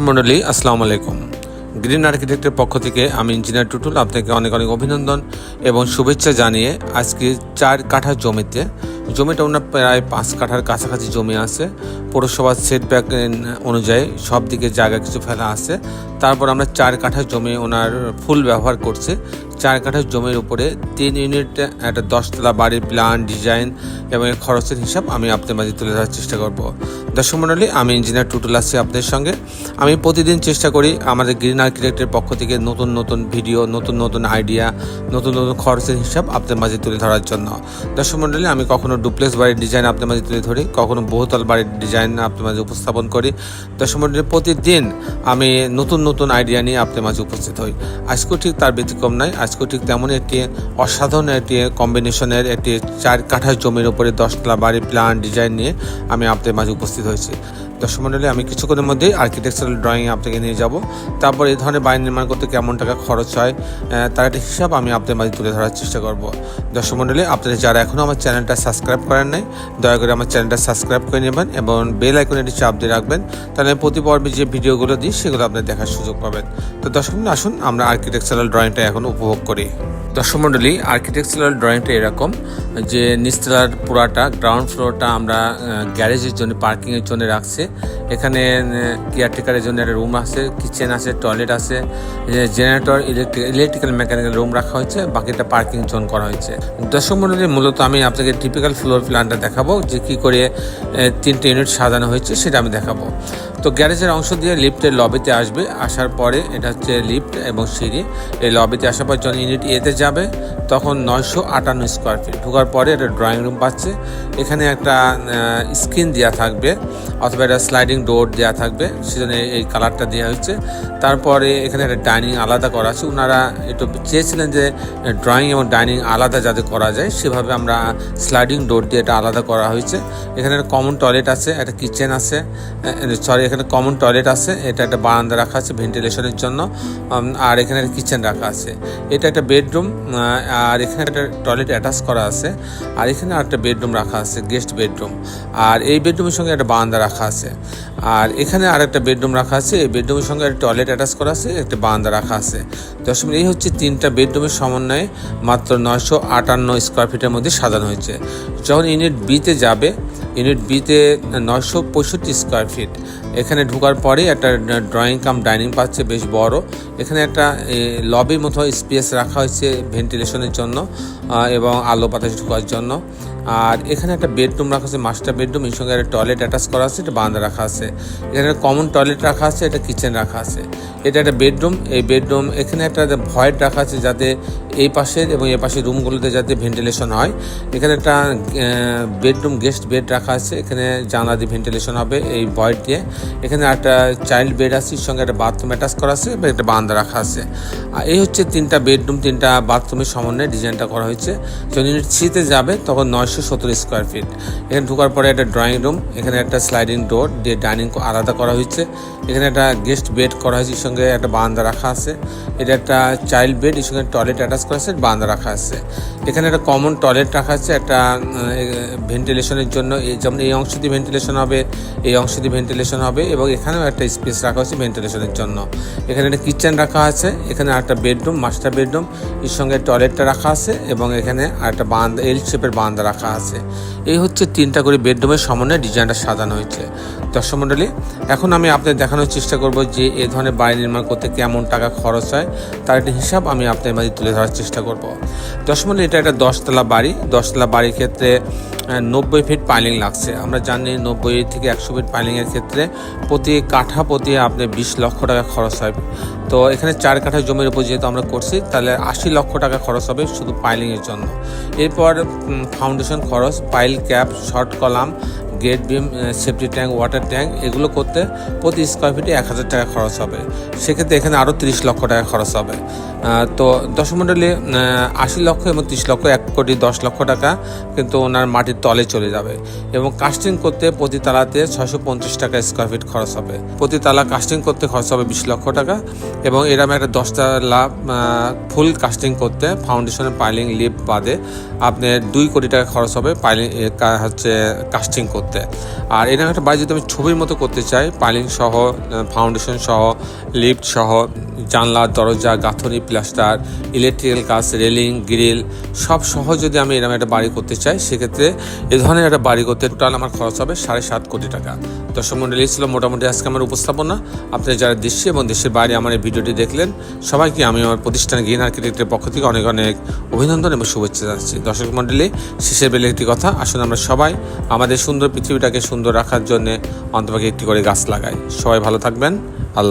মণ্ডলী আসসালামু আলাইকুম। গ্রিন আর্কিটেক্টের পক্ষ থেকে আমি ইঞ্জিনিয়ার টুটুল আপনাকে অনেক অনেক অভিনন্দন এবং শুভেচ্ছা জানিয়ে আজকে 4 কাঠা জমিটা ওনার প্রায় 5 কাঠার কাছাকাছি জমি আছে। পৌরসভার সেটব্যাক অনুযায়ী সব দিকে জায়গা কিছু ফেলা আছে। তারপর আমরা 4 কাঠা জমি ওনার ফুল ব্যবহার করছে। 4 কাঠা জমির উপরে 3 ইউনিট একটা 10 তলা বাড়ির প্ল্যান ডিজাইন এবং খরচের হিসাব আমি আপনাদের মাঝে তুলে ধরার চেষ্টা করব। দর্শক মণ্ডলী, আমি ইঞ্জিনিয়ার টুটুল আছি আপনাদের সঙ্গে। আমি প্রতিদিন চেষ্টা করি আমাদের গ্রিন আর্কিটেক্টের পক্ষ থেকে নতুন নতুন ভিডিও, নতুন নতুন আইডিয়া, নতুন নতুন খরচের হিসাব আপনাদের মাঝে তুলে ধরার জন্য। দর্শক মণ্ডলী, আমি কখনো ডুপ্লেক্স বাড়ির ডিজাইন আপনাদের মাঝে তুলে ধরি, কখনো বহুতল বাড়ির ডিজাইন আপনাদের মাঝে উপস্থাপন করি। দর্শক মণ্ডলী, প্রতিদিন আমি নতুন নতুন আইডিয়া নিয়ে আপনাদের মাঝে উপস্থিত হই। আজকেও ঠিক তার ব্যতিক্রম নয়। আজকেও ঠিক তেমনই একটি অসাধারণ একটি কম্বিনেশনের একটি 4 কাঠা জমির উপরে 10 তলা বাড়ির প্ল্যান ডিজাইন নিয়ে আমি আপনাদের মাঝে উপস্থিত হয়েছি। দর্শক মণ্ডলী, আমি কিছুক্ষণের মধ্যেই আর্কিটেকচারাল ড্রয়িং আপনাকে নিয়ে যাব। তারপর এই ধরনের বাড়ি নির্মাণ করতে কেমন টাকা খরচ হয় তার একটা হিসাব আমি আপনাদের মাঝে তুলে ধরার চেষ্টা করব। দর্শক মণ্ডলী, আপনারা যারা এখনও আমার চ্যানেলটা সাবস্ক্রাইব করেন নাই, দয়া করে আমার চ্যানেলটা সাবস্ক্রাইব করে নেবেন এবং বেল আইকনটি চাপ দিয়ে রাখবেন। তাহলে আমি প্রতি পর্বে যে ভিডিওগুলো দিই সেগুলো আপনারা দেখার সুযোগ পাবেন। তো দর্শক মণ্ডলী, আসুন আমরা আর্কিটেকচারাল ড্রয়িংটা এখন উপভোগ করি। দর্শক মণ্ডলী, আর্কিটেকচারাল ড্রয়িংটা এরকম যে নিচতলার পুরাটা গ্রাউন্ড ফ্লোরটা আমরা গ্যারেজের জন্য, পার্কিংয়ের জন্য রাখছি। এখানে কেয়ারটেকারের জন্য একটা রুম আছে, কিচেন আছে, টয়লেট আছে, জেনারেটর, ইলেকট্রিক্যাল মেকানিক্যাল রুম রাখা হয়েছে, বাকিটা পার্কিং জোন করা হয়েছে। দর্শক মণ্ডলী, মূলত আমি আপনাকে টিপিক্যাল ফ্লোর প্ল্যানটা দেখাবো যে কী করে 3টে ইউনিট সাজানো হয়েছে সেটা আমি দেখাবো। তো গ্যারেজের অংশ দিয়ে লিফটের লবিতে আসবে, আসার পরে এটা হচ্ছে লিফট এবং সিঁড়ি। এই লবিতে আসার পর যখন ইউনিট এতে যাবে তখন 958 স্কোয়ার ফিট ঢোকার পরে একটা ড্রয়িং রুম পাচ্ছে। এখানে একটা স্ক্রিন দেওয়া থাকবে অথবা একটা স্লাইডিং ডোর দেওয়া থাকবে, সেজন্য এই কালারটা দেওয়া হচ্ছে। তারপরে এখানে একটা ডাইনিং আলাদা করা আছে। ওনারা একটু চেয়েছিলেন যে ড্রয়িং এবং ডাইনিং আলাদা যাতে করা যায়, সেভাবে আমরা স্লাইডিং ডোর দিয়ে এটা আলাদা করা হয়েছে। এখানে একটা কমন টয়লেট আছে, একটা কিচেন আছে, এখানে কমন টয়লেট আছে, এটা একটা বারান্দা রাখা আছে ভেন্টিলেশনের জন্য, আর এখানে একটা কিচেন রাখা আছে। এটা একটা বেডরুম, আর এখানে একটা টয়লেট অ্যাটাচ করা আছে, আর এখানে একটা বেডরুম রাখা আছে, গেস্ট বেডরুম, আর এই বেডরুমের সঙ্গে একটা বারান্দা রাখা আছে, আর এখানে আর একটা বেডরুম রাখা আছে। এই বেডরুমের সঙ্গে একটা টয়লেট অ্যাটাচ করা আছে, একটা বারান্দা রাখা আছে। দর্শক, এই হচ্ছে 3টা বেডরুমের সমন্বয়ে মাত্র 958 স্কোয়ার ফিটের মধ্যে সাজানো হয়েছে। যখন ইউনিট বিতে যাবে, ইউনিট বিতে 965 স্কোয়ার ফিট। এখানে ঢোকার পরেই একটা ড্রয়িং কাম ডাইনিং পাচ্ছে, বেশ বড়। এখানে একটা লবির মতো স্পেস রাখা হয়েছে ভেন্টিলেশনের জন্য এবং আলো বাতাস ঢোকার জন্য। আর এখানে একটা বেডরুম রাখা আছে, মাস্টার বেডরুম, এর সঙ্গে একটা টয়লেট অ্যাটাচ করা আছে, এটা বারান্দা রাখা আছে। এখানে একটা কমন টয়লেট রাখা আছে, এটা কিচেন রাখা আছে। এটা একটা বেডরুম, এই বেডরুম এখানে একটা ভয়েড রাখা আছে যাতে এই পাশের এবং এই পাশের রুমগুলোতে যাতে ভেন্টিলেশন হয়। এখানে একটা বেডরুম গেস্ট বেড রাখা আছে, এখানে জানলা দিয়ে ভেন্টিলেশন হবে এই ভয়েড দিয়ে। এখানে একটা চাইল্ড বেড আছে, এর সঙ্গে একটা বাথরুম অ্যাটাচ করা আছে এবং একটা বারান্দা রাখা আছে। আর এই হচ্ছে 3টা বেডরুম 3টা বাথরুমের সমন্বয়ে ডিজাইনটা করা হয়েছে। যখন ইউনিট সিতে যাবে তখন 970 স্কোয়ার ফিট। এখানে ঢোকার পরে একটা ড্রয়িং রুম, এখানে একটা স্লাইডিং ডোর দিয়ে ডাইনিং আলাদা করা হয়েছে। এখানে একটা গেস্ট বেড করা হয়েছে, এর সঙ্গে একটা বারান্দা রাখা আছে। এটা একটা চাইল্ড বেড, এর সঙ্গে টয়লেট অ্যাটাচ করা আছে, বারান্দা রাখা আছে। এখানে একটা কমন টয়লেট রাখা আছে একটা ভেন্টিলেশনের জন্য, যেমন এই অংশ দিয়ে ভেন্টিলেশন হবে, এই অংশ দিয়ে ভেন্টিলেশন হবে, এবং এখানেও একটা স্পেস রাখা হয়েছে ভেন্টিলেশনের জন্য। এখানে একটা কিচেন রাখা আছে, এখানে একটা বেডরুম, মাস্টার বেডরুম, এর সঙ্গে টয়লেটটা রাখা আছে এবং এখানে একটা বারান্দা, এল শেপের বারান্দা রাখা আছে। এই হচ্ছে 3টা করে বেডরুমের সমন্বয়ে ডিজাইনটা সাজানো হয়েছে। দর্শক মণ্ডলী, এখন আমি আপনাদের দেখানোর চেষ্টা করব যে এই ধরনের বাড়ি নির্মাণ করতে কেমন টাকা খরচ হয় তার একটা হিসাব আমি আপনাদের মাঝে তুলে ধরার চেষ্টা করব। দর্শক মণ্ডলী, এটা একটা 10 তলা বাড়ি। 10 তলা বাড়ির ক্ষেত্রে 90 ফিট পাইলিং লাগছে। আমরা জানি 90 থেকে 100 ফিট পাইলিংয়ের ক্ষেত্রে প্রতি কাঠা প্রতি আপনি 20 লক্ষ টাকা খরচ হয়। তো এখানে 4 কাঠা জমির উপর যেহেতু আমরা করছি, তাহলে 80 লক্ষ টাকা খরচ হবে শুধু পাইলিংয়ের জন্য। এরপর ফাউন্ডেশন খরচ, pile cap, short column, grade beam, safety tank, water tank, এগুলো করতে প্রতি স্কোয়ার ফিটে 1000 টাকা খরচ হবে। সেক্ষেত্রে এখানে আরও 30 লক্ষ টাকা খরচ হবে। তো দর্শক মণ্ডলী, 80 লক্ষ এবং 30 লক্ষ 1 কোটি 10 লক্ষ টাকা কিন্তু ওনার মাটির তলে চলে যাবে। এবং কাস্টিং করতে প্রতি তালাতে 650 টাকা স্কোয়ার ফিট খরচ হবে। প্রতি তালা কাস্টিং করতে খরচ হবে 20 লক্ষ টাকা। এবং এরকম একটা 10 তালা ফুল কাস্টিং করতে ফাউন্ডেশনের পাইলিং লিফট বাদে আপনার 2 কোটি টাকা খরচ হবে পাইলিং কাস্টিং করতে। আর এরকম একটা বাড়ি যদি আমি ছবির মতো করতে চাই, পাইলিং সহ, ফাউন্ডেশন সহ, লিফট সহ, জানলা দরজা গাঁথনি প্লাস্টার, ইলেকট্রিক্যাল কাজ, রেলিং গ্রিল সব সহ যদি আমি এরকম একটা বাড়ি করতে চাই, সেক্ষেত্রে এ ধরনের একটা বাড়ি করতে টোটাল আমার খরচ হবে 7.5 কোটি টাকা। দর্শক মণ্ডলী, ছিল মোটামুটি আজকে আমার উপস্থাপনা। আপনারা যারা দেশে এবং দেশের বাইরে আমার এই ভিডিওটি দেখলেন, সবাইকে আমি আমার প্রতিষ্ঠান গ্রিন আর্কিটেক্টের পক্ষ থেকে অনেক অনেক অভিনন্দন এবং শুভেচ্ছা জানাচ্ছি। দর্শক মণ্ডলী, শেষের বেলে একটি কথা, আসুন আমরা সবাই আমাদের সুন্দর পৃথিবীটাকে সুন্দর রাখার জন্য অন্তত একটি করে গাছ লাগাই। সবাই ভালো থাকবেন। আল্লাহ।